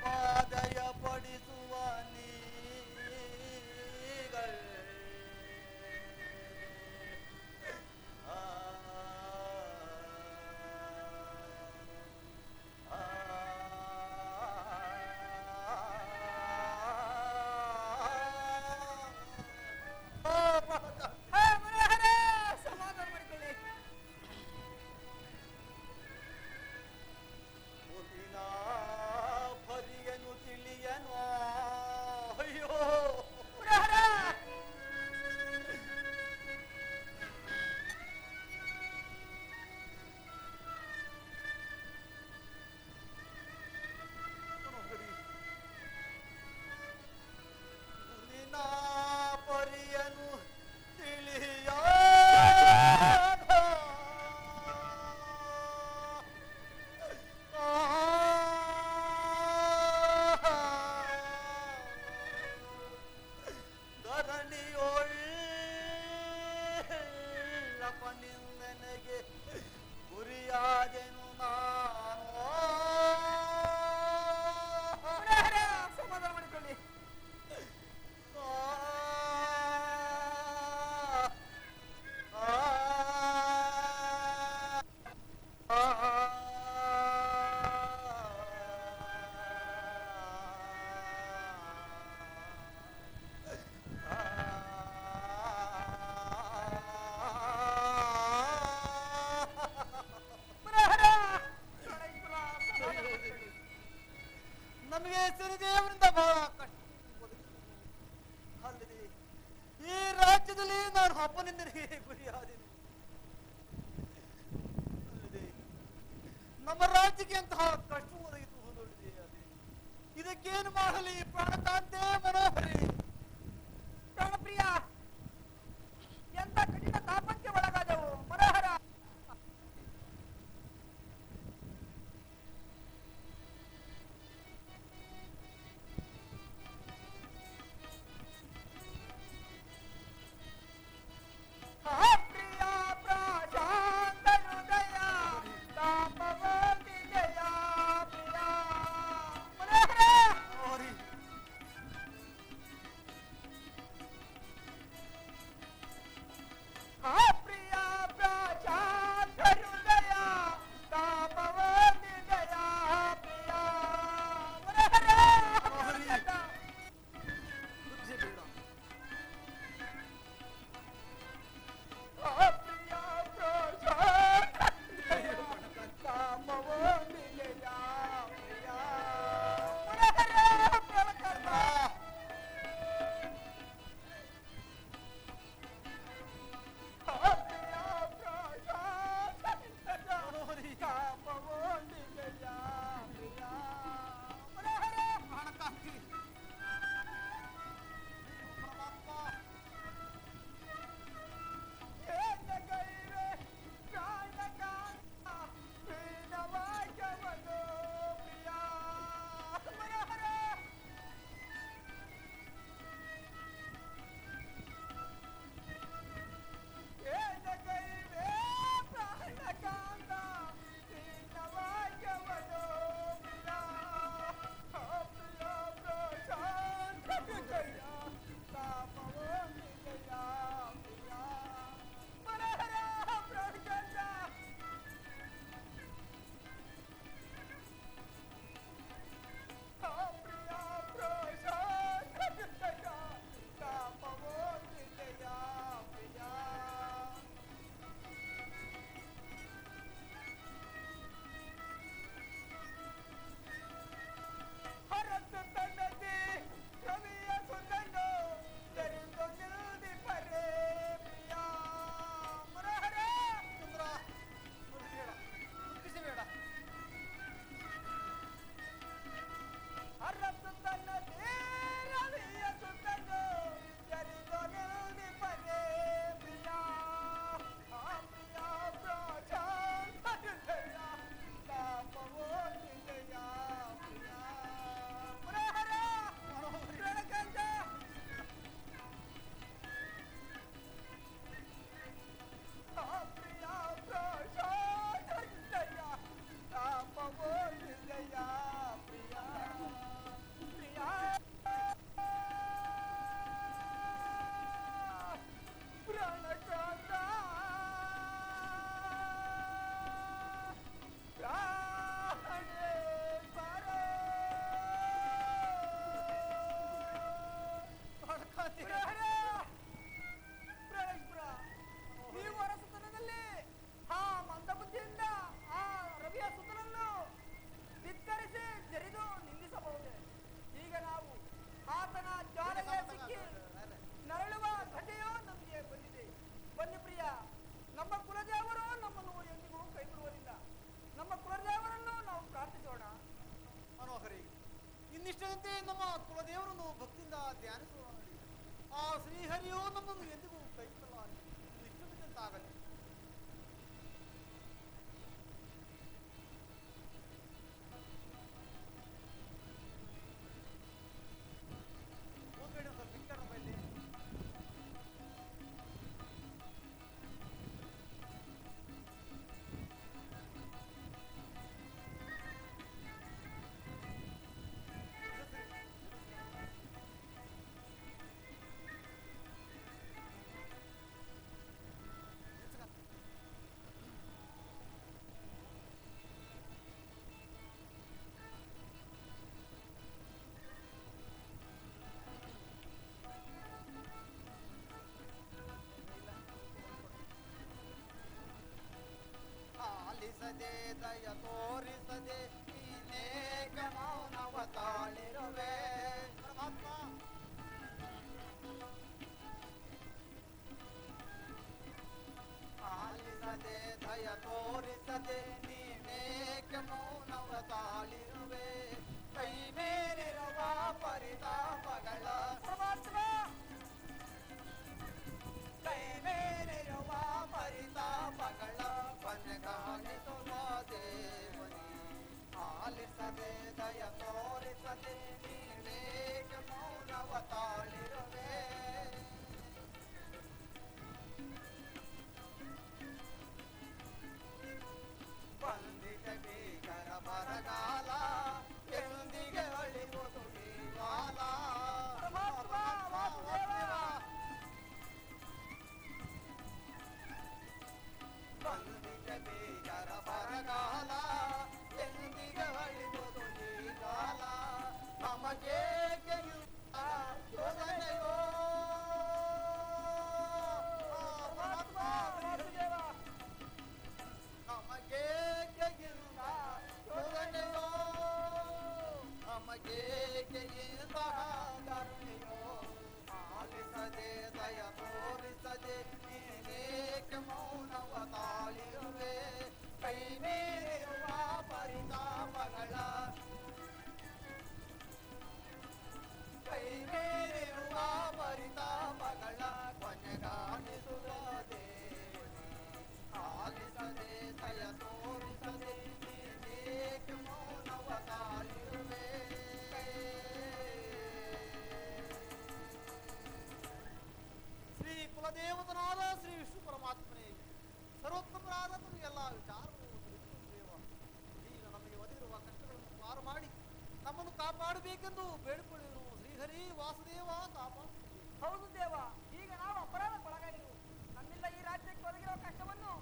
ಪಾದಯ ಪಡಿಸುವ ನೀಗಳೇ ಸಮಾಧಾನ ಮಾಡಿಕೊಳ್ಳಿ. ಪರಿಯನು ತಿಳಿಯನು. ಅಯ್ಯೋ ನಿನ್ನ ಪರಿಯನು ತಿಳಿಯ ಧರಣಿಯೊಳ್ಳಪನಿಂದನೆಗೆ ಗುರಿಯಾದೆನು ನಾನು. ಸಮಾಧಾನ ಮಾಡಿಕೊಳ್ಳಿ. ನಮಗೆ ಶನಿದೇವರಿಂದ ಬಹಳ ಕಷ್ಟ ಅಲ್ಲದೆ ಈ ರಾಜ್ಯದಲ್ಲಿ ನಾನು ಅಪ್ಪನಿಂದನಿಗೆ ಗುರಿಯಾದೆನು. ಅಲ್ಲದೆ ನಮ್ಮ ರಾಜ್ಯಕ್ಕೆ ಅಂತಹ ಕಷ್ಟ ಒದಗಿತು ನೋಡಿದೆ. ಇದಕ್ಕೇನು ಮಾಡಲಿ ಪ್ರಾಣಕಾಂತೆ ಮನೋಹರಿ? ಪ್ರಾಣಪ್ರಿಯ, ಎಂತ ಕಠಿಣ ತಾಪಕ್ಕೆ ಒಳಗಾದವು ಮನೋಹರ. ಪ್ರಿಯ ಪ್ರಶಾಂತ ಹೃದಯ ತಾಪವತಿ ಜಯ ಪ್ರಿಯ ಮನೋಹರ. ಮನೋಹರಿ, ಆಲಿಸದೆ ದಯ ತೋರಿಸದೆ ನೀನೇಕ ಮೌನವ ತಾಳಿರುವೆ. ಪರಮಾತ್ಮ ಆಲಿಸದೆ ದಯ ತೋರಿಸದೆ ನೀನೇಕ ಮೌನವ ತಾಳಿರುವೆ. ಕೈ ಮೇಲಿರುವ ಪರಿತಾಪಗಳ ಕೈ ಮೇಲಿರುವ ಪರಿತಾಪಗಳ ಕೊನೆಗಾಣಿಸುವ ದೇವನೇ. ಆಲಿಸದೆ ದಯ ತೋರಿಸದೆ ನೀನೇಕ ಮೌನವ ತಾಳಿರುವೆ. ಬಂದಿಟ ಭೀಕರ ಬರಗಾಲ ಎಂದಿಗೆ ಅಳಿವುದು ನೀವಾಲ. ಬಂದಿಟ ಭೀಕರ ಬರಗಾಲ ಎಂದಿಗೆ ಅಳಿವುದು ನೀಗಾಲ. ನಮಗೆ ಯೋಜನೆಯೋ ನಮಗೆ ಯೋಜನೆಯೋ ನಮಗೆ ಕರುಣೆಯೋ. ಆಲಿಸದೆ ದಯ ತೋರಿಸದೆ ನೀನೇಕ ಮೌನವ ತಾಳಿರುವೆ. ಕೈ ಮೀರಿರುವ ಪರಿತಾಪಗಳ ಕೈ ಮೀರಿರುವ ಪರಿತಾಪಗಳ ಕೊನೆಗಾಣಿಸುವ ದೇವನೇ. ಆಲಿಸದೆ ದಯ ತೋರಿಸದೆ ನೀನೇಕ ಮೌನವ ತಾಳಿರುವೆ. ಶ್ರೀ ಕುಲದೇವತನಾದ ಶ್ರೀ ವಿಷ್ಣು ಪರಮಾತ್ಮನೇ, ಸರ್ವೋತ್ತಮರಾದ ಎಲ್ಲ ವಿಚಾರವನ್ನು ದೇವ ಈಗ ನಮಗೆ ಒದಗಿರುವ ಕಷ್ಟಗಳನ್ನು ಪಾರು ಮಾಡಿ ನಮ್ಮನ್ನು ಕಾಪಾಡಬೇಕೆಂದು ಬೇಡಿಕೊಳ್ಳಿರು. ಶ್ರೀಹರಿ ವಾಸುದೇವ ಕಾಪಾಡು. ಹೌದು ದೇವ, ಈಗ ನಾವು ಅಪರಾಧಕ್ಕೊಳಗಾಗಿರು. ನಮ್ಮಿಂದ ಈ ರಾಜ್ಯಕ್ಕೆ ಒದಗಿರುವ ಕಷ್ಟವನ್ನು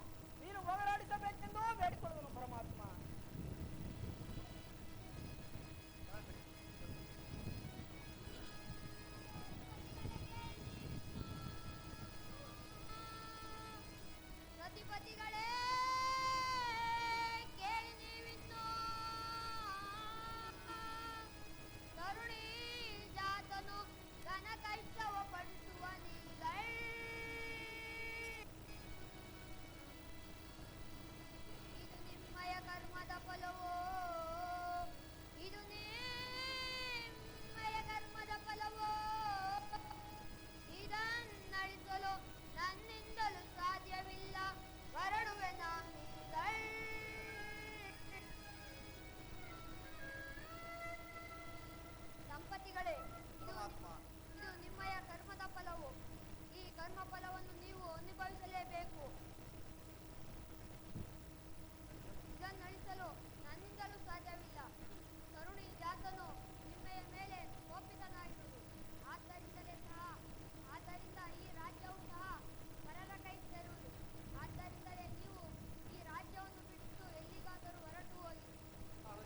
ನೀನು ಹೋಗಲಾಡಿಸಬೇಕೆಂದು ಬೇಡಿಕೊಳ್ಳುವನು ಪರಮಾತ್ಮ. ಸತಿಪತಿಗಳೇ ಕೇಳಿ ನೀವಿನ್ನು, ಕರುಣಿ ಜಾತನು ಘನ ಕೈಸವ ಪಡಿಸುವ ನೀಗಳ್. ಇದು ನಿಮ್ಮಯ ಕರ್ಮದ ಫಲವೋ, ಇದು ನಿಮ್ಮಯ ಕರ್ಮದ ಫಲವೋ. ಇದನ್ನಳಿಸಲು ನನ್ನಿಂದಲೂ ಸಾಧ್ಯವಿಲ್ಲ, ಹೊರಡುವೆ ನಾನೀಗಳ್. ದಂಪತಿಗಳೇ, ಇದು ನಿಮ್ಮಯ ಕರ್ಮದ ಫಲವು. ಈ ಕರ್ಮ ಫಲವನ್ನು ನೀವು ಅನುಭವಿಸಲೇಬೇಕು. ಇದನ್ನಳಿಸಲು ನನ್ನಿಂದಲೂ ಸಾಧ್ಯವಿಲ್ಲ. ಕರುಣಿ ಜಾತನು ನಿಮ್ಮೆಯ ಮೇಲೆ ಕೋಪಿತನಾಗಿರುವುದು. ಆದ್ದರಿಂದ ಈ ರಾಜ್ಯವು ಸಹ ಪರರ ಕೈ ಸೇರುವುದು. ಆದ್ದರಿಂದಲೇ ನೀವು ಈ ರಾಜ್ಯವನ್ನು ಬಿಟ್ಟು ಎಲ್ಲಿಗಾದರೂ ಹೊರಟು ಹೋಗಿ.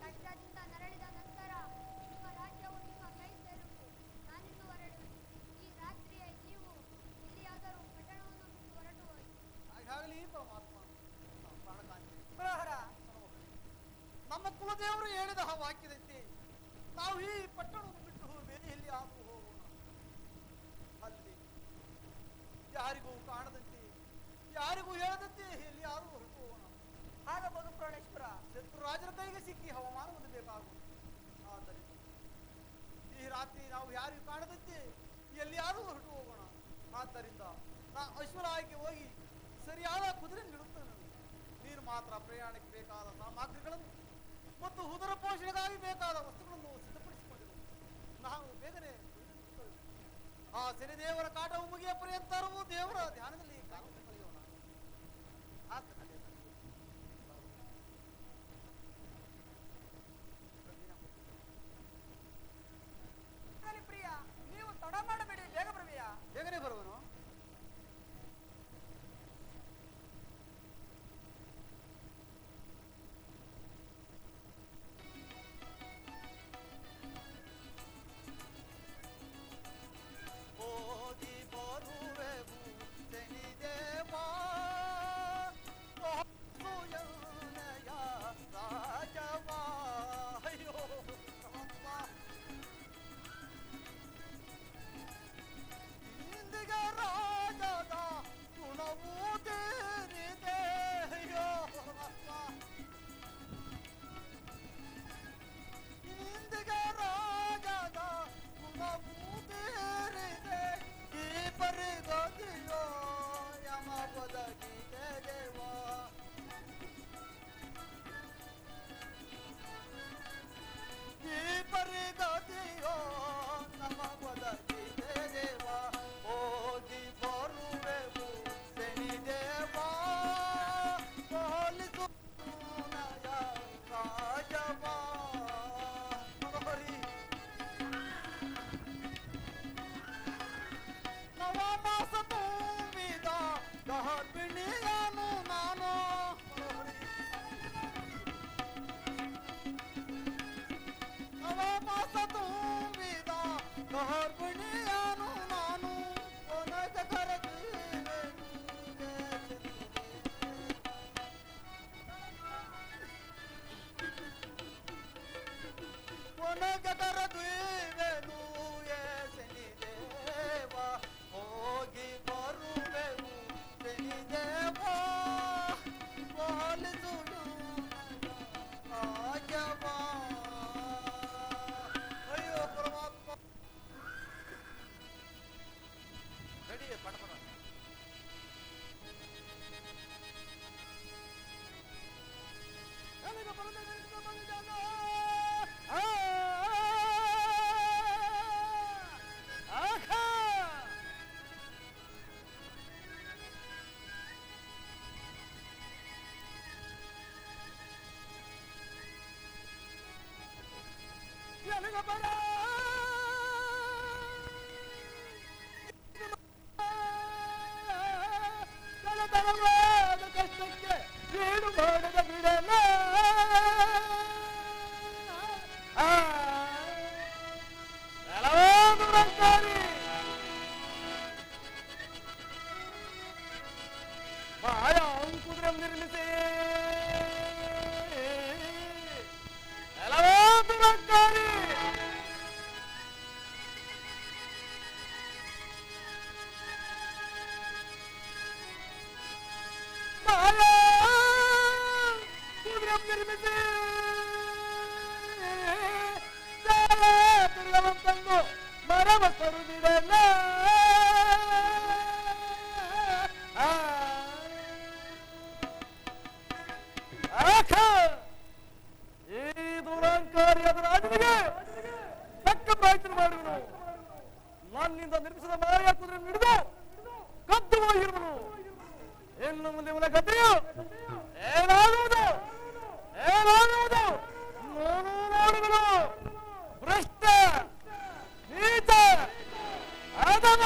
ಕಷ್ಟದಿಂದ ನರಳಿದ ನಂತರ ನಿಮ್ಮ ರಾಜ್ಯವು ನಿಮ್ಮ ಕೈ ಸೇರುವುದು. ನಾನಿನ್ನು ಹೊರಡುವೆ. ಈ ರಾತ್ರಿಯೇ ನೀವು ಎಲ್ಲಿಯಾದರೂ ಪಟ್ಟಣವನ್ನು ಬಿಟ್ಟು ಹೊರಟು ಹೋಗಿ. ಹಾಗಾಗಲಿ ಪರಮಾತ್ಮ. ಪ್ರಾಣಕಾಂತಿ ಪ್ರಹರ, ನಮ್ಮ ಕುಲದೇವರು ಹೇಳಿದ ಆ ವಾಕ್ಯದಂತೆ ನಾವು ಈ ಪಟ್ಟಣವನ್ನು ಬಿಟ್ಟು ಬೇರೆ ಎಲ್ಲಿ ಆದರೂ ಹೋಗೋಣ. ಅಲ್ಲಿ ಯಾರಿಗೂ ಕಾಣದಂತೆ ಯಾರಿಗೂ ಹೇಳದಂತೆ ಎಲ್ಲಿ ಆದರೂ ಹೊರಟು ಹೋಗೋಣ. ಆಗಬಹುದು ಪ್ರಾಣೇಶ್ವರ. ಶತ್ರು ರಾಜರ ಕೈಗೆ ಸಿಕ್ಕಿ ಹವಾಮಾನ ಹೊಂದಬೇಕಾಗುವುದು. ಆದ್ದರಿಂದ ಈ ರಾತ್ರಿ ನಾವು ಯಾರಿಗೂ ಕಾಣದಂತೆ ಎಲ್ಲಿಯಾದರೂ ಹೊರಟು ಹೋಗೋಣ. ಆದ್ದರಿಂದ ನಾ ಅಶ್ವರಾಯಕ್ಕೆ ಹೋಗಿ ಸರಿಯಾದ ಕುದುರೆ ನೀಡುತ್ತೇನೆ. ನೀನು ಮಾತ್ರ ಪ್ರಯಾಣಕ್ಕೆ ಬೇಕಾದ ಸಾಮಗ್ರಿಗಳನ್ನು ಮತ್ತು ಉದರ ಪೋಷಣೆಗಾಗಿ ಬೇಕಾದ ವಸ್ತುಗಳನ್ನು ಸಿದ್ಧಪಡಿಸಿಕೊಂಡಿರು. ನಾವು ಬೇಗನೆ ಆ ಶನಿದೇವರ ಕಾಟವು ಮುಗಿಯ ಪರ್ಯಂತರವೂ ದೇವರ ಧ್ಯಾನದಲ್ಲಿ ಕಾಲವನ್ನು ಕಳೆಯೋಣ. ಪ್ರಿಯ, ನೀವು ತಡ ಮಾಡಬೇಡಿ, ಬೇಗ ಬರುವೆಯಾ? ಬೇಗನೆ ಬರುವನು. ಹೋಗಿ ಬರುವೆವು ಶನಿದೇವ ಕಷ್ಟಕ್ಕೆ ಏನು ಮಾಡದ ಬಿಡಲ ಮಾಯಾ ಕುದುರೆ ನಿರ್ಮಿಸಿ ಮರವ ಕರುದಿಡಲ್ಲ ಈ ದುರಂಕಾರಿಯಾದ ರಾಜನಿಗೆ ತಕ್ಕ ಪ್ರಯತ್ನ ಮಾಡುವನು. ನನ್ನಿಂದ ನಿರ್ಮಿಸಿದ ಮಾಯ ಕುದುರೆ ಹಿಡಿದು ಕದ್ದು ಹೋಗಿರುವನು. ಇನ್ನು ಮುಂದೆ ಇವನ ಗತಿಯು ಏನಾಗುವುದು ಏನಾಗುವುದು ನಾನು ನೋಡುವನು. ಭ್ರಷ್ಟ ನೀಚ ಅಧಮ